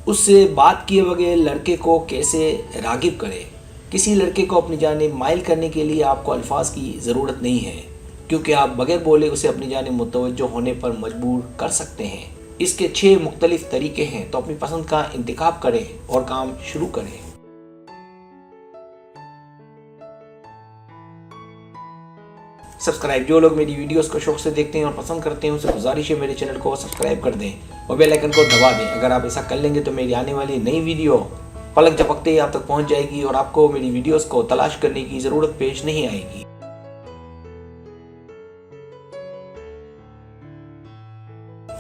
उससे बात किए बगैर लड़के को कैसे राग़िब करें। किसी लड़के को अपनी जानिब माइल करने के लिए आपको अल्फाज की ज़रूरत नहीं है, क्योंकि आप बगैर बोले उसे अपनी जानिब मुतवज्जो होने पर मजबूर कर सकते हैं। इसके 6 मुख्तलिफ तरीके हैं, तो अपनी पसंद का इंतखाब करें और काम शुरू करें। सब्सक्राइब, जो लोग मेरी वीडियोस को शौक से देखते हैं और पसंद करते हैं उनसे गुजारिश है मेरे चैनल को सब्सक्राइब कर दें और बेल आइकन को दबा दें। अगर आप ऐसा कर लेंगे तो मेरी आने वाली नई वीडियो पलक झपकते ही आप तक पहुंच जाएगी और आपको मेरी वीडियोस को तलाश करने की ज़रूरत पेश नहीं आएगी।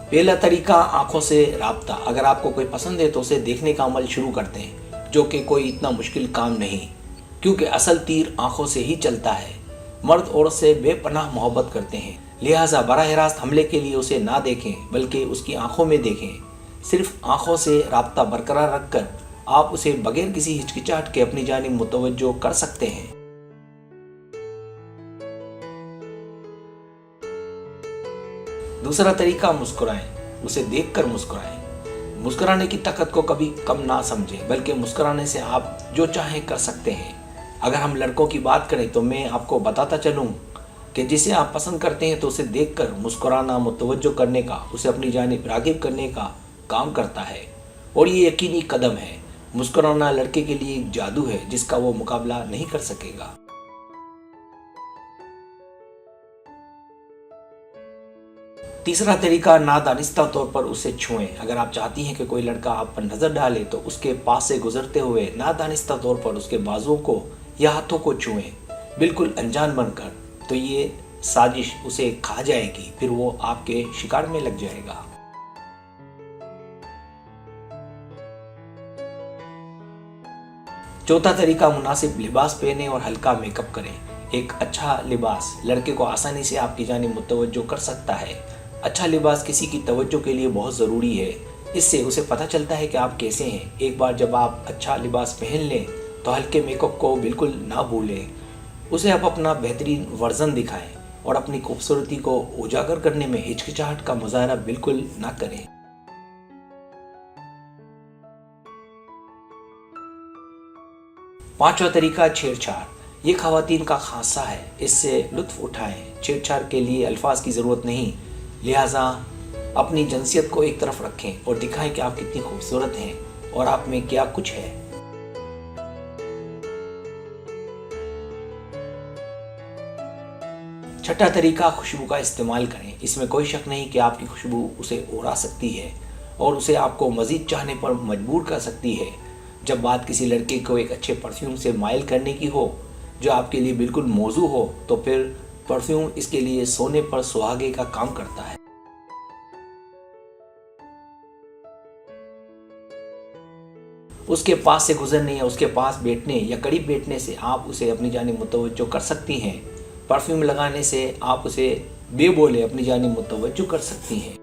पहला तरीका, आंखों से राब्ता। अगर आपको कोई पसंद है तो उसे देखने का अमल शुरू करते हैं, जो कि कोई इतना मुश्किल काम नहीं, क्योंकि असल तीर आंखों से ही चलता है। मर्द औरत से बेपनाह मोहब्बत करते हैं, लिहाजा बराह रास्त हमले के लिए उसे ना देखें बल्कि उसकी आंखों में देखें। सिर्फ आंखों से राब्ता बरकरार रखकर आप उसे बगैर किसी हिचकिचाहट के अपनी जानिब मुतवज्जो कर सकते हैं। दूसरा तरीका, मुस्कुराएं। उसे देखकर मुस्कुराएं। मुस्कुराने की ताकत को कभी कम ना समझें, बल्कि मुस्कुराने से आप जो चाहें कर सकते हैं। अगर हम लड़कों की बात करें तो मैं आपको बताता चलूं कि जिसे आप पसंद करते हैं तो उसे देखकर मुस्कुराना मुतवज्जो करने का, उसे अपनी जानिब राग़िब करने का काम करता है और ये यकीनी कदम है। मुस्कुराना लड़के के लिए एक जादू है जिसका वो मुकाबला नहीं कर सकेगा। तीसरा तरीका, नादानिस्ता तौर पर उसे छुएं। अगर आप चाहती हैं कि कोई लड़का आप पर नज़र डाले तो उसके पास से गुजरते हुए नादानिस्ता तौर पर उसके बाजुओं को या हाथों को छुएं, बिल्कुल अनजान बनकर। तो ये साजिश उसे खा जाएगी, फिर वो आपके शिकार में लग जाएगा। चौथा तरीका, मुनासिब लिबास पहने और हल्का मेकअप करें। एक अच्छा लिबास लड़के को आसानी से आपकी जानिब मुतवज्जो कर सकता है। अच्छा लिबास किसी की तवज्जो के लिए बहुत ज़रूरी है, इससे उसे पता चलता है कि आप कैसे हैं। एक बार जब आप अच्छा लिबास पहन लें तो हल्के मेकअप को बिल्कुल ना भूलें। उसे आप अपना बेहतरीन वर्जन दिखाएं और अपनी खूबसूरती को उजागर करने में हिचकिचाहट का मुजाहरा बिल्कुल ना करें। पांचवा तरीका, छेड़छाड़। ये खवातीन का खासा है, इससे लुत्फ उठाएं। छेड़छाड़ के लिए अल्फाज की ज़रूरत नहीं, लिहाजा अपनी जिनसियत को एक तरफ रखें और दिखाएं कि आप कितनी खूबसूरत हैं और आप में क्या कुछ है। छठा तरीका, खुशबू का इस्तेमाल करें। इसमें कोई शक नहीं कि आपकी खुशबू उसे उड़ा सकती है और उसे आपको मज़ीद चाहने पर मजबूर कर सकती है। जब बात किसी लड़के को एक अच्छे परफ्यूम से माइल करने की हो जो आपके लिए बिल्कुल मौजू हो, तो फिर परफ्यूम इसके लिए सोने पर सुहागे का काम करता है। उसके पास से गुजरने या उसके पास बैठने या करीब बैठने से आप उसे अपनी जानिब मुतवज्जो कर सकती हैं। परफ्यूम लगाने से आप उसे बेबोले अपनी जानिब मुतवज्जो कर सकती हैं।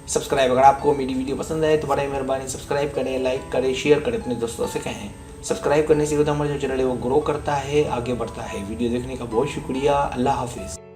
सब्सक्राइब, अगर आपको मेरी वीडियो पसंद आए तो बड़ी मेहरबानी सब्सक्राइब करें, लाइक करें, शेयर करें, अपने दोस्तों से कहें। सब्सक्राइब करने से हमारा जो चैनल है वो ग्रो करता है, आगे बढ़ता है। वीडियो देखने का बहुत शुक्रिया। अल्लाह हाफिज़।